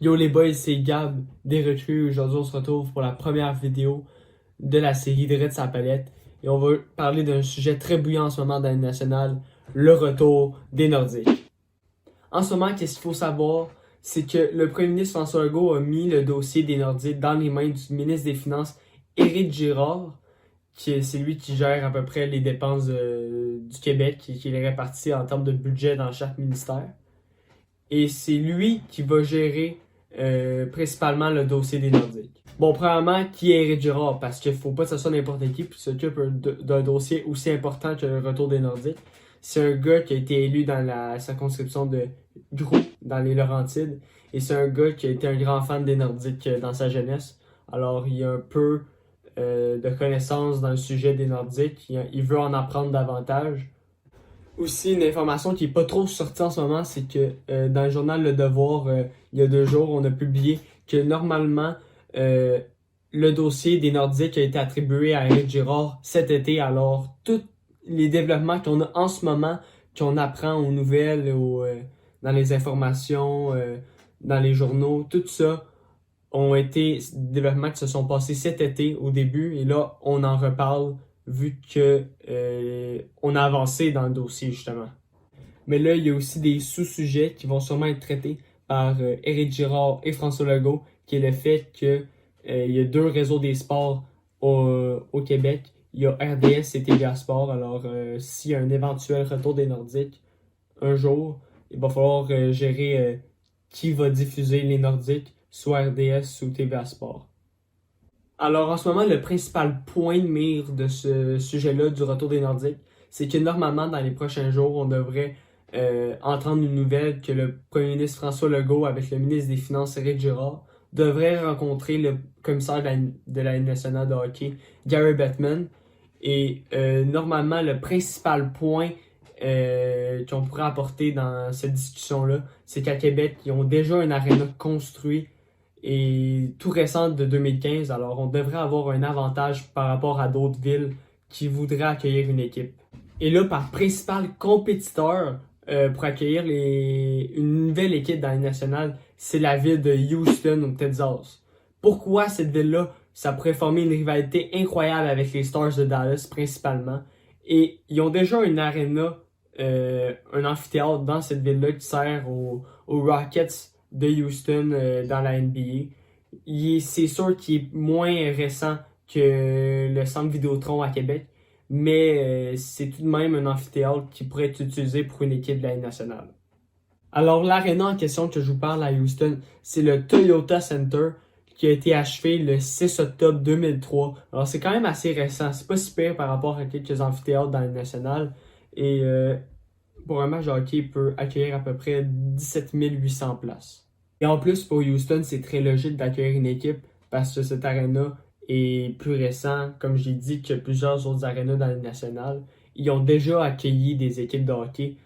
Yo les boys, c'est Gab des Recrues. Aujourd'hui, on se retrouve pour la première vidéo de la série Dread sa palette. Et on va parler d'un sujet très bouillant en ce moment dans le national, le retour des Nordiques. En ce moment, qu'est-ce qu'il faut savoir? C'est que le premier ministre François Legault a mis le dossier des Nordiques dans les mains du ministre des Finances, Éric Girard, c'est lui qui gère à peu près les dépenses du Québec, qui les répartit en termes de budget dans chaque ministère. Et c'est lui qui va gérer principalement le dossier des Nordiques. Bon, premièrement, qui est Éric Girard? Parce qu'il ne faut pas que ce soit n'importe qui s'occupe d'un dossier aussi important que le retour des Nordiques. C'est un gars qui a été élu dans la circonscription de Groux, dans les Laurentides. Et c'est un gars qui a été un grand fan des Nordiques dans sa jeunesse. Alors, il a un peu de connaissances dans le sujet des Nordiques. Il veut en apprendre davantage. Aussi, une information qui n'est pas trop sortie en ce moment, c'est que dans le journal Le Devoir, il y a 2 jours, on a publié que normalement, le dossier des Nordiques a été attribué à Éric Girard cet été. Alors, tous les développements qu'on a en ce moment, qu'on apprend aux nouvelles, dans les informations, dans les journaux, tout ça ont été des développements qui se sont passés cet été au début. Et là, on en reparle vu que on a avancé dans le dossier justement. Mais là, il y a aussi des sous-sujets qui vont sûrement être traités par Éric Girard et François Legault, qui est le fait que il y a 2 réseaux des sports au Québec. Il y a RDS et TVA Sport. Alors, s'il y a un éventuel retour des Nordiques un jour, il va falloir gérer qui va diffuser les Nordiques, soit RDS ou TVA Sport. Alors, en ce moment, le principal point de mire de ce sujet-là, du retour des Nordiques, c'est que normalement, dans les prochains jours, on devrait entendre une nouvelle que le premier ministre François Legault, avec le ministre des Finances Éric Girard, devrait rencontrer le commissaire de la Ligue nationale de hockey, Gary Bettman. Et normalement, le principal point qu'on pourrait apporter dans cette discussion-là, c'est qu'à Québec, ils ont déjà un aréna construit et tout récente de 2015, alors on devrait avoir un avantage par rapport à d'autres villes qui voudraient accueillir une équipe. Et là, par principal compétiteur pour accueillir une nouvelle équipe dans la nationale, c'est la ville de Houston au Texas. Pourquoi cette ville-là? Ça pourrait former une rivalité incroyable avec les Stars de Dallas principalement. Et ils ont déjà une arena, un amphithéâtre dans cette ville-là qui sert aux Rockets de Houston dans la NBA. C'est sûr qu'il est moins récent que le centre Vidéotron à Québec, mais c'est tout de même un amphithéâtre qui pourrait être utilisé pour une équipe de la Ligue nationale. Alors, l'aréna en question que je vous parle à Houston, c'est le Toyota Center qui a été achevé le 6 octobre 2003. Alors, c'est quand même assez récent. C'est pas si pire par rapport à quelques amphithéâtres dans la Ligue nationale. Et pour un match de hockey, il peut accueillir à peu près 17 800 places. Et en plus, pour Houston, c'est très logique d'accueillir une équipe parce que cet aréna est plus récent, comme j'ai dit, que plusieurs autres arénas dans la Ligue nationale. Ils ont déjà accueilli des équipes de hockey,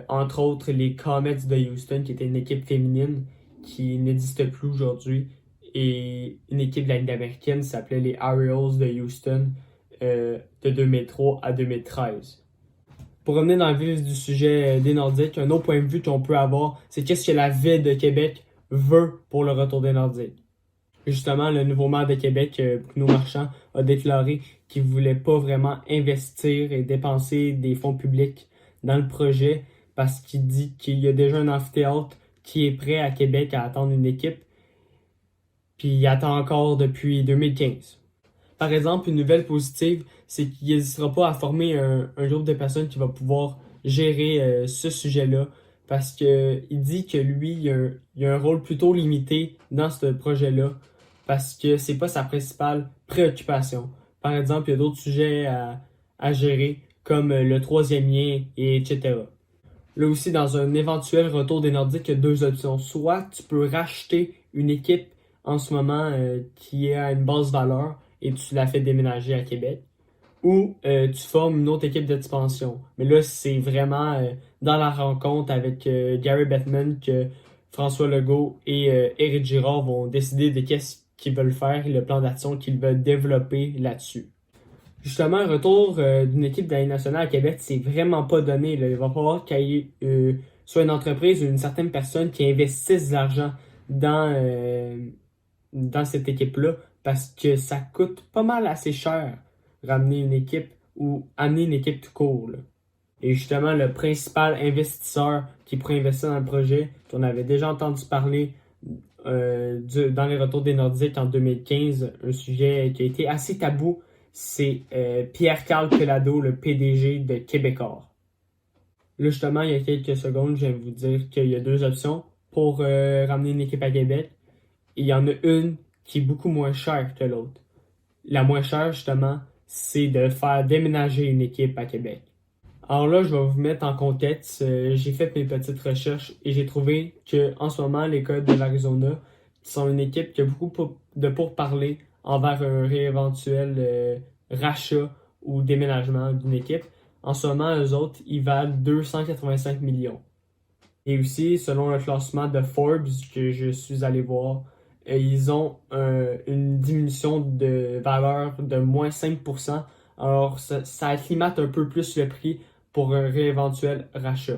entre autres les Comets de Houston, qui était une équipe féminine qui n'existe plus aujourd'hui, et une équipe de la Ligue américaine qui s'appelait les Orioles de Houston de 2003 à 2013. Pour revenir dans le vif du sujet des Nordiques, un autre point de vue qu'on peut avoir, c'est qu'est-ce que la ville de Québec veut pour le retour des Nordiques. Justement, le nouveau maire de Québec, Bruno Marchand, a déclaré qu'il ne voulait pas vraiment investir et dépenser des fonds publics dans le projet parce qu'il dit qu'il y a déjà un amphithéâtre qui est prêt à Québec à attendre une équipe, puis il attend encore depuis 2015. Par exemple, une nouvelle positive, c'est qu'il n'hésitera pas à former un groupe de personnes qui va pouvoir gérer ce sujet-là parce qu'il dit que lui, il a un rôle plutôt limité dans ce projet-là parce que c'est pas sa principale préoccupation. Par exemple, il y a d'autres sujets à gérer comme le troisième lien, et etc. Là aussi, dans un éventuel retour des Nordiques, il y a 2 options. Soit tu peux racheter une équipe en ce moment qui est à une basse valeur et tu la fais déménager à Québec, ou tu formes une autre équipe d'expansion. Mais là, c'est vraiment dans la rencontre avec Gary Bettman que François Legault et Éric Girard vont décider de qu'est-ce qu'ils veulent faire et le plan d'action qu'ils veulent développer là-dessus. Justement, un retour d'une équipe de la Ligue nationale à Québec, c'est vraiment pas donné. Là. Il va falloir qu'il y ait soit une entreprise ou une certaine personne qui investisse de l'argent dans cette équipe-là parce que ça coûte pas mal assez cher ramener une équipe ou amener une équipe tout court, là. Et justement, le principal investisseur qui pourrait investir dans le projet, qu'on avait déjà entendu parler dans les retours des Nordiques en 2015, un sujet qui a été assez tabou, c'est Pierre-Carl Pelado, le PDG de Québecor. Là, justement, il y a quelques secondes, je viens de vous dire qu'il y a deux options pour ramener une équipe à Québec. Et il y en a une qui est beaucoup moins chère que l'autre. La moins chère, justement, c'est de faire déménager une équipe à Québec. Alors là, je vais vous mettre en contexte. J'ai fait mes petites recherches et j'ai trouvé que en ce moment, les Coyotes de l'Arizona sont une équipe qui a beaucoup de pourparlers envers un éventuel rachat ou déménagement d'une équipe. En ce moment, eux autres, ils valent 285 millions. Et aussi, selon le classement de Forbes que je suis allé voir, ils ont une diminution de valeur de moins 5%. Alors, ça acclimate un peu plus le prix pour un éventuel rachat.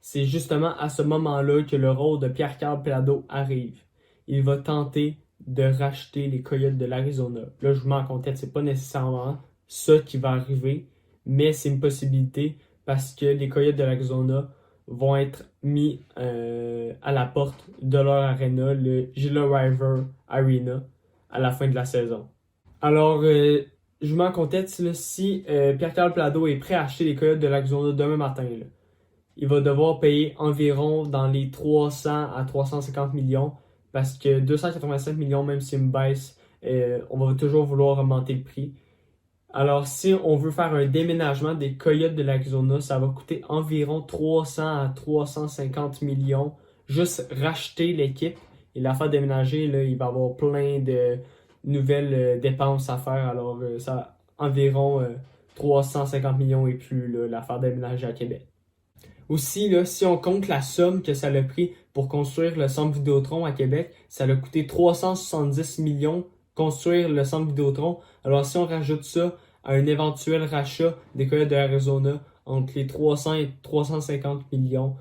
C'est justement à ce moment-là que le rôle de Pierre-Carl Pelado arrive. Il va tenter de racheter les Coyotes de l'Arizona. Là, je vous mets en contexte, c'est pas nécessairement ça qui va arriver, mais c'est une possibilité parce que les Coyotes de l'Arizona vont être mis à la porte de leur arena, le Gila River Arena, à la fin de la saison. Alors, je vous mets en contexte, là, si Pierre-Carl Pelado est prêt à acheter les Coyotes de l'Arizona demain matin, là, il va devoir payer environ dans les 300 à 350 millions parce que 285 millions, même si une baisse, on va toujours vouloir augmenter le prix. Alors, si on veut faire un déménagement des Coyotes de l'Arizona, ça va coûter environ 300 à 350 millions. Juste racheter l'équipe et la faire déménager, là, il va y avoir plein de nouvelles dépenses à faire. Alors, ça environ 350 millions et plus, là, la faire déménager à Québec. Aussi, là, si on compte la somme que ça a pris pour construire le centre Vidéotron à Québec, ça a coûté 370 millions construire le centre Vidéotron. Alors, si on rajoute ça à un éventuel rachat des Coyotes de l'Arizona entre les 300 et 350 millions,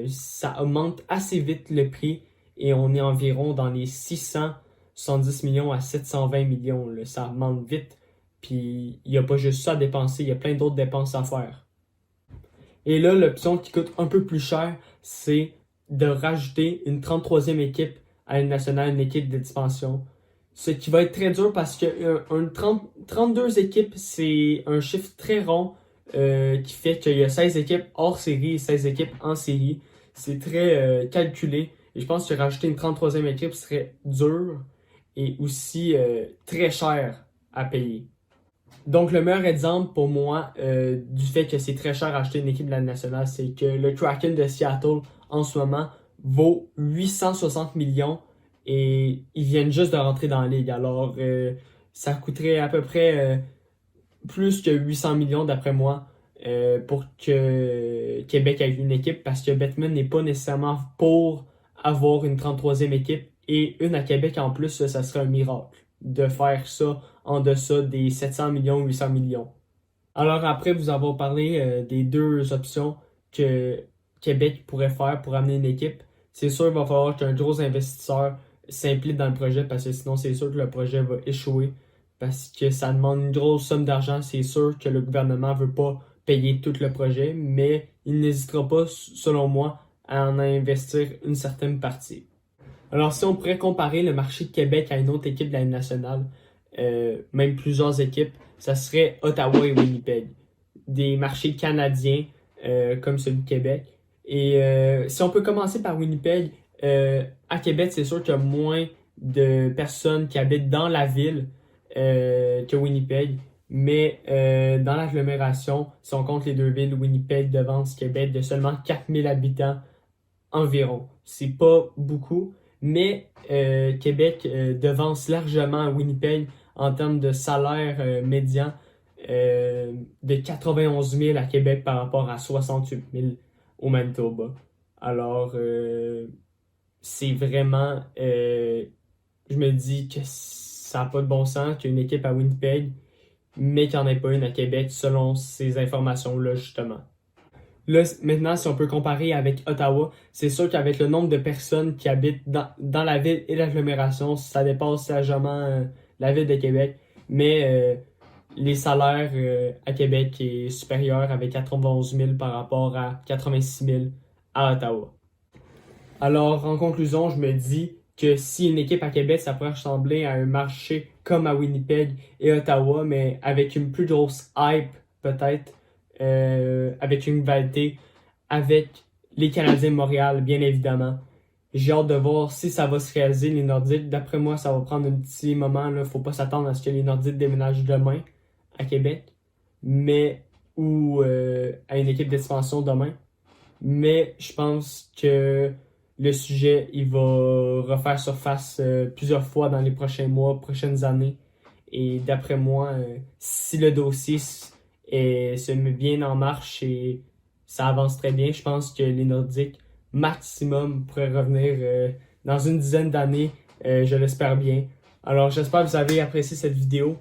ça augmente assez vite le prix et on est environ dans les 670 millions à 720 millions, là. Ça augmente vite. Puis, il n'y a pas juste ça à dépenser, il y a plein d'autres dépenses à faire. Et là, l'option qui coûte un peu plus cher, c'est de rajouter une 33e équipe à une nationale, une équipe d'expansion. Ce qui va être très dur parce que 32 équipes, c'est un chiffre très rond qui fait qu'il y a 16 équipes hors série et 16 équipes en série. C'est très calculé. Et je pense que rajouter une 33e équipe serait dur et aussi très cher à payer. Donc, le meilleur exemple pour moi du fait que c'est très cher à acheter une équipe de la nationale, c'est que le Kraken de Seattle, en ce moment, vaut 860 millions et ils viennent juste de rentrer dans la ligue. Alors, ça coûterait à peu près plus que 800 millions, d'après moi, pour que Québec ait une équipe parce que Bettman n'est pas nécessairement pour avoir une 33e équipe et une à Québec en plus, ça serait un miracle de faire ça en deçà des 700 millions, 800 millions. Alors après vous avoir parlé des deux options que Québec pourrait faire pour amener une équipe, c'est sûr qu'il va falloir qu'un gros investisseur s'implique dans le projet parce que sinon c'est sûr que le projet va échouer parce que ça demande une grosse somme d'argent. C'est sûr que le gouvernement ne veut pas payer tout le projet, mais il n'hésitera pas, selon moi, à en investir une certaine partie. Alors, si on pourrait comparer le marché de Québec à une autre équipe de la Ligue nationale, même plusieurs équipes, ça serait Ottawa et Winnipeg. Des marchés canadiens comme celui de Québec. Et si on peut commencer par Winnipeg, à Québec, c'est sûr qu'il y a moins de personnes qui habitent dans la ville que Winnipeg. Mais dans l'agglomération, si on compte les deux villes, Winnipeg devance Québec de seulement 4000 habitants environ. C'est pas beaucoup, mais Québec devance largement Winnipeg en termes de salaire médian de 91 000 à Québec par rapport à 68 000 au Manitoba. Alors, c'est vraiment... je me dis que ça n'a pas de bon sens qu'il y ait une équipe à Winnipeg, mais qu'il n'y en ait pas une à Québec selon ces informations-là, justement. Là, maintenant, si on peut comparer avec Ottawa, c'est sûr qu'avec le nombre de personnes qui habitent dans la ville et l'agglomération, ça dépasse largement la ville de Québec. Mais les salaires à Québec est supérieur avec 91 000 par rapport à 86 000 à Ottawa. Alors, en conclusion, je me dis que si une équipe à Québec, ça pourrait ressembler à un marché comme à Winnipeg et Ottawa, mais avec une plus grosse hype, peut-être, avec une rivalité, avec les Canadiens de Montréal, bien évidemment. J'ai hâte de voir si ça va se réaliser, les Nordiques. D'après moi, ça va prendre un petit moment. Il ne faut pas s'attendre à ce que les Nordiques déménagent demain à Québec, mais ou à une équipe d'expansion demain. Mais je pense que le sujet, il va refaire surface plusieurs fois dans les prochains mois, prochaines années. Et d'après moi, si le dossier se met bien en marche et ça avance très bien, je pense que les Nordiques, maximum, pourraient revenir dans une dizaine d'années. Je l'espère bien. Alors, j'espère que vous avez apprécié cette vidéo.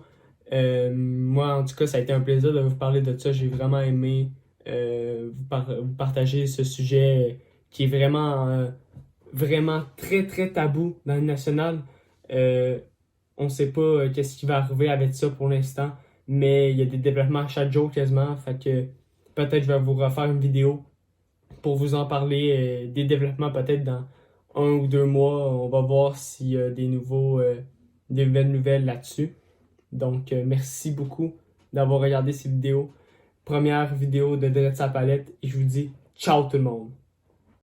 Moi, en tout cas, ça a été un plaisir de vous parler de ça. J'ai vraiment aimé vous partager ce sujet qui est vraiment très, très tabou dans le national. On ne sait pas qu'est-ce qui va arriver avec ça pour l'instant, mais il y a des développements chaque jour quasiment. Fait que peut-être je vais vous refaire une vidéo pour vous en parler des développements peut-être dans 1 ou 2 mois. On va voir s'il y a des nouvelles nouvelles là-dessus. Donc, merci beaucoup d'avoir regardé ces vidéos. Première vidéo de Dread sa palette et je vous dis ciao tout le monde.